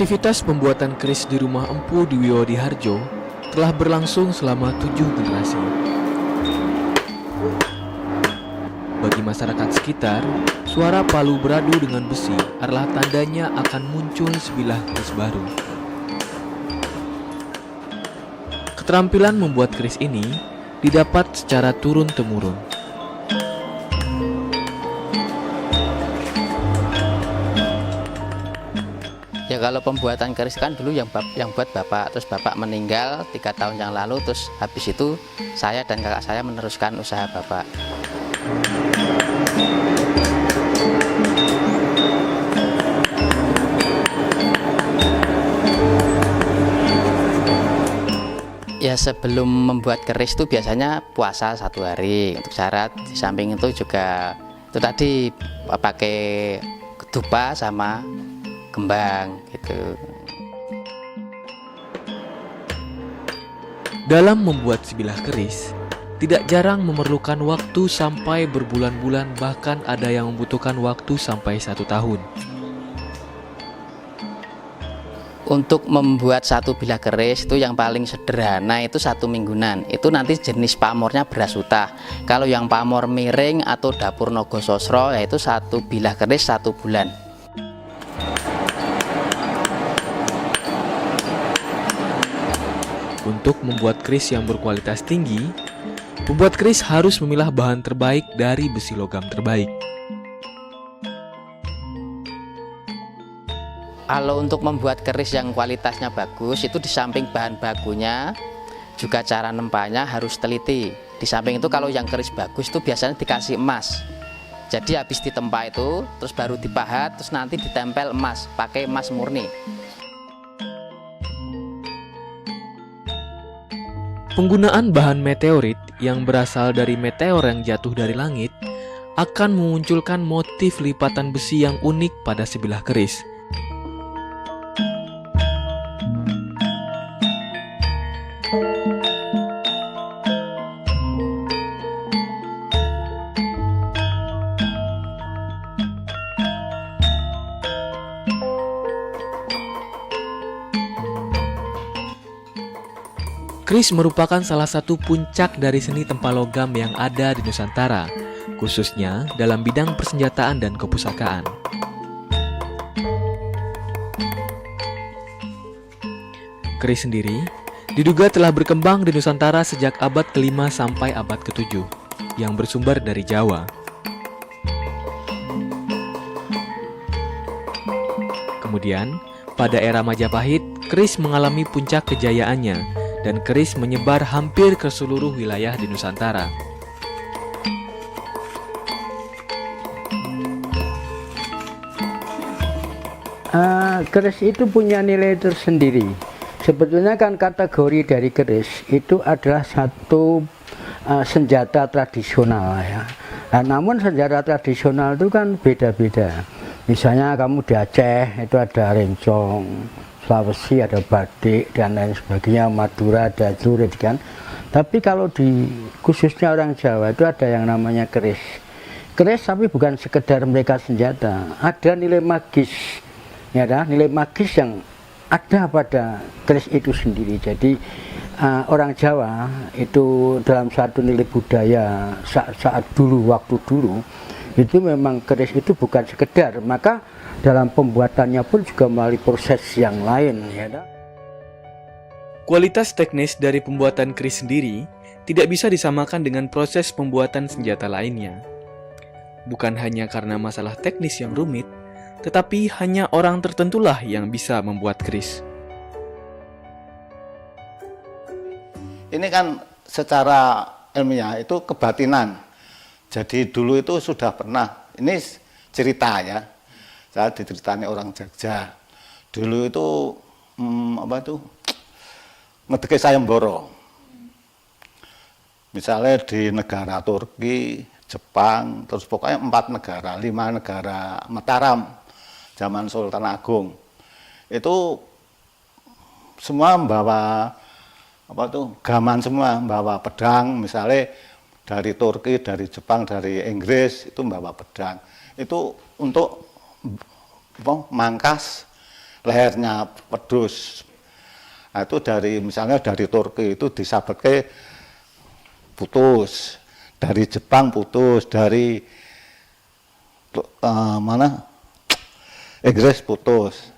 Aktivitas pembuatan keris di rumah Empu di Wiyodiharjo telah berlangsung selama 7 generasi. Bagi masyarakat sekitar, suara palu beradu dengan besi adalah tandanya akan muncul sebilah keris baru. Keterampilan membuat keris ini didapat secara turun-temurun. Ya kalau pembuatan keris kan dulu yang buat bapak, terus bapak meninggal 3 tahun yang lalu, terus habis itu saya dan kakak saya meneruskan usaha bapak. Ya sebelum membuat keris itu biasanya puasa 1 hari untuk syarat. Di samping itu juga itu tadi pakai ketupat sama kembang gitu. Dalam membuat sebilah keris, tidak jarang memerlukan waktu sampai berbulan-bulan, bahkan ada yang membutuhkan waktu sampai 1 tahun. Untuk membuat 1 bilah keris itu yang paling sederhana itu 1 mingguan. Itu nanti jenis pamornya beras utah. Kalau yang pamor miring atau dapur Nogososro yaitu 1 bilah keris 1 bulan. Untuk membuat keris yang berkualitas tinggi, pembuat keris harus memilah bahan terbaik dari besi logam terbaik. Kalau untuk membuat keris yang kualitasnya bagus, itu di samping bahan bakunya, juga cara nempanya harus teliti. Di samping itu kalau yang keris bagus itu biasanya dikasih emas. Jadi habis ditempa itu, terus baru dipahat, terus nanti ditempel emas, pakai emas murni. Penggunaan bahan meteorit yang berasal dari meteor yang jatuh dari langit akan memunculkan motif lipatan besi yang unik pada sebilah keris. Keris merupakan salah satu puncak dari seni tempa logam yang ada di Nusantara, khususnya dalam bidang persenjataan dan kepustakaan. Keris sendiri diduga telah berkembang di Nusantara sejak abad ke-5 sampai abad ke-7, yang bersumber dari Jawa. Kemudian, pada era Majapahit, keris mengalami puncak kejayaannya, dan keris menyebar hampir ke seluruh wilayah di Nusantara. Keris itu punya nilai tersendiri. Sebetulnya kan kategori dari keris itu adalah satu senjata tradisional ya. Namun senjata tradisional itu kan beda-beda. Misalnya kamu di Aceh itu ada rencong, Sulawesi ada batik dan lain sebagainya, Madura ada celurit kan. Tapi kalau di khususnya orang Jawa itu ada yang namanya keris. Keris tapi bukan sekedar mereka senjata, ada nilai magis, ya ada nilai magis yang ada pada keris itu sendiri. Jadi orang Jawa itu dalam satu nilai budaya saat dulu, waktu dulu itu memang keris itu bukan sekedar, maka dalam pembuatannya pun juga melalui proses yang lain. Ya. Kualitas teknis dari pembuatan keris sendiri tidak bisa disamakan dengan proses pembuatan senjata lainnya. Bukan hanya karena masalah teknis yang rumit, tetapi hanya orang tertentulah yang bisa membuat keris. Ini kan secara ilmiah itu kebatinan. Jadi dulu itu sudah pernah, ini cerita ya. Saya diceritani orang Jogja. Dulu itu ngedeke sayembara. Misalnya di negara Turki, Jepang, terus pokoknya 4 negara, 5 negara Mataram, zaman Sultan Agung. Itu semua membawa gaman semua, membawa pedang, misalnya dari Turki, dari Jepang, dari Inggris itu membawa pedang. Itu untuk mangkas lehernya pedus. Nah, itu misalnya dari Turki itu disabetke putus, dari Jepang putus, dari Inggris putus.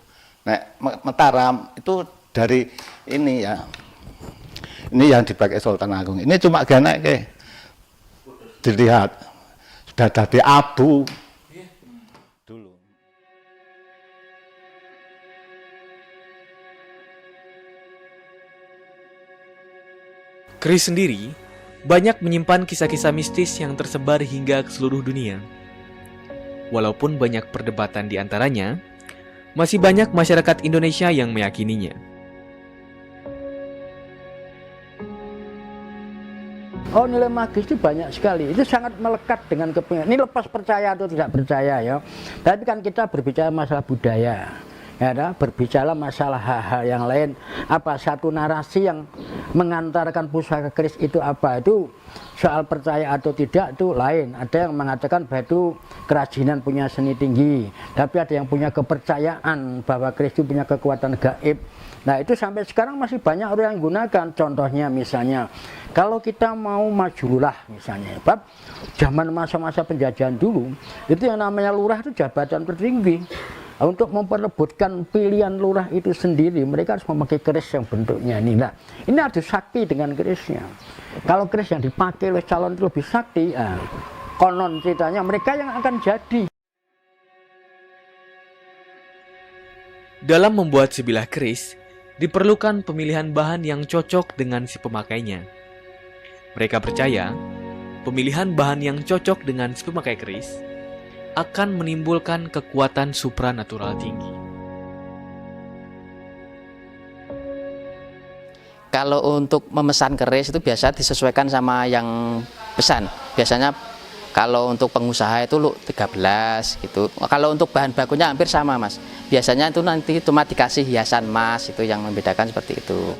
Nek Mataram itu dari ini ya. Ini yang dipakai Sultan Agung. Ini cuma genek ke. Dilihat sudah jadi abu dulu. Keris sendiri banyak menyimpan kisah-kisah mistis yang tersebar hingga ke seluruh dunia. Walaupun banyak perdebatan di antaranya, masih banyak masyarakat Indonesia yang meyakininya. Oh, nilai magis itu banyak sekali. Itu sangat melekat dengan kepentingan. Ini lepas percaya atau tidak percaya ya. Tapi kan kita berbicara masalah budaya. Ya, berbicara masalah hal-hal yang lain. Apa satu narasi yang mengantarkan pusaka keris itu apa? Itu soal percaya atau tidak itu lain. Ada yang mengatakan bahwa itu kerajinan punya seni tinggi. Tapi ada yang punya kepercayaan bahwa keris itu punya kekuatan gaib. Nah, itu sampai sekarang masih banyak orang yang gunakan. Contohnya misalnya, kalau kita mau majulah misalnya, Bab, zaman masa-masa penjajahan dulu, itu yang namanya lurah itu jabatan tertinggi. Untuk memperebutkan pilihan lurah itu sendiri, mereka harus memakai keris yang bentuknya ini. Nah, ini ada sakti dengan kerisnya. Kalau keris yang dipakai oleh calon itu lebih sakti, konon ceritanya mereka yang akan jadi. Dalam membuat sebilah keris, diperlukan pemilihan bahan yang cocok dengan si pemakainya. Mereka percaya, pemilihan bahan yang cocok dengan si pemakai keris akan menimbulkan kekuatan supranatural tinggi. Kalau untuk memesan keris itu biasa disesuaikan sama yang pesan. Biasanya kalau untuk pengusaha itu 13 gitu. Kalau untuk bahan bakunya hampir sama, Mas. Biasanya itu nanti cuma dikasih hiasan emas, itu yang membedakan seperti itu.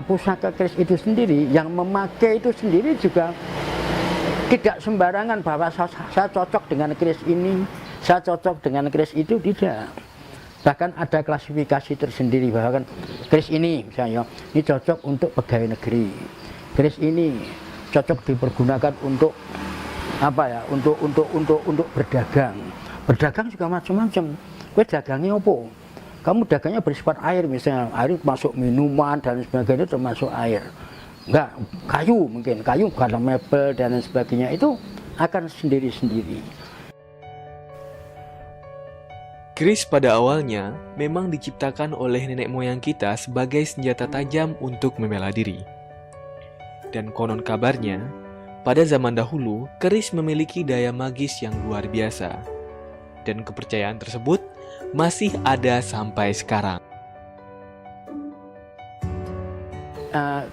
Pusaka keris itu sendiri, yang memakai itu sendiri juga tidak sembarangan bahwa saya cocok dengan keris ini, saya cocok dengan keris itu, tidak. Bahkan ada klasifikasi tersendiri bahwa kan keris ini misalnya ini cocok untuk pegawai negeri, keris ini cocok dipergunakan untuk apa ya, untuk berdagang. Berdagang juga macam-macam. Kowe dagangnya opo? Kamu dagangnya bersifat air, misalnya air masuk minuman dan sebagainya termasuk air. Enggak, kayu mungkin, kayu karena mebel dan sebagainya itu akan sendiri-sendiri. Keris pada awalnya memang diciptakan oleh nenek moyang kita sebagai senjata tajam untuk membela diri. Dan konon kabarnya, pada zaman dahulu, keris memiliki daya magis yang luar biasa. Dan kepercayaan tersebut masih ada sampai sekarang.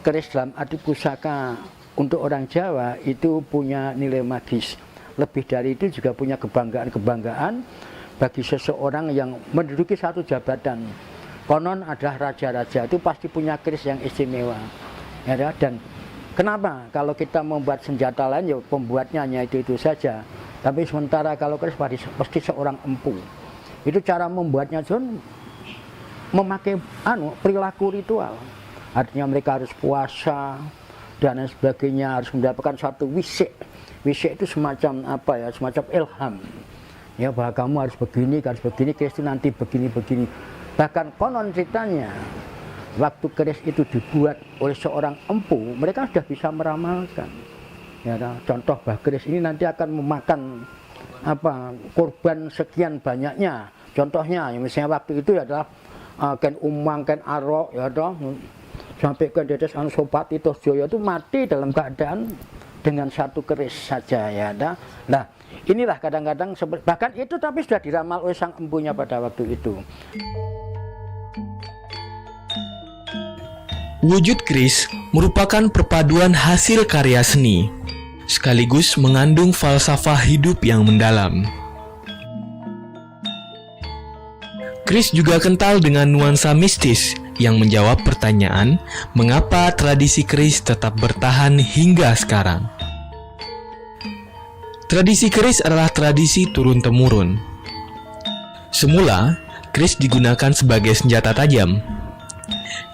Keris dalam arti pusaka untuk orang Jawa itu punya nilai magis. Lebih dari itu juga punya kebanggaan-kebanggaan bagi seseorang yang menduduki satu jabatan. Konon adalah raja-raja itu pasti punya keris yang istimewa. Ya, dan kenapa? Kalau kita membuat senjata lain ya pembuatnya hanya itu saja. Tapi sementara kalau keris pasti seorang empu. Itu cara membuatnya John memakai perilaku ritual. Artinya mereka harus puasa dan sebagainya, harus mendapatkan satu wisik. Wisik itu semacam apa ya, semacam ilham. Ya, bahwa kamu harus begini, keris itu nanti begini. Bahkan konon ceritanya, waktu keris itu dibuat oleh seorang empu, mereka sudah bisa meramalkan. Ya, contoh bahwa keris ini nanti akan memakan korban sekian banyaknya. Contohnya, misalnya waktu itu adalah Ken Umang, Ken Arok, ya sampai ke Dedes Ansopati Tosjoyo itu mati dalam keadaan dengan satu keris saja, ya. Nah, Inilah kadang-kadang bahkan itu tapi sudah diramal oleh sang empunya pada waktu itu. Wujud keris merupakan perpaduan hasil karya seni, sekaligus mengandung falsafah hidup yang mendalam. Keris juga kental dengan nuansa mistis yang menjawab pertanyaan mengapa tradisi keris tetap bertahan hingga sekarang. Tradisi keris adalah tradisi turun-temurun. Semula, keris digunakan sebagai senjata tajam.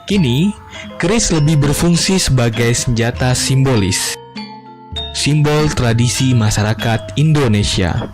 Kini, keris lebih berfungsi sebagai senjata simbolis, simbol tradisi masyarakat Indonesia.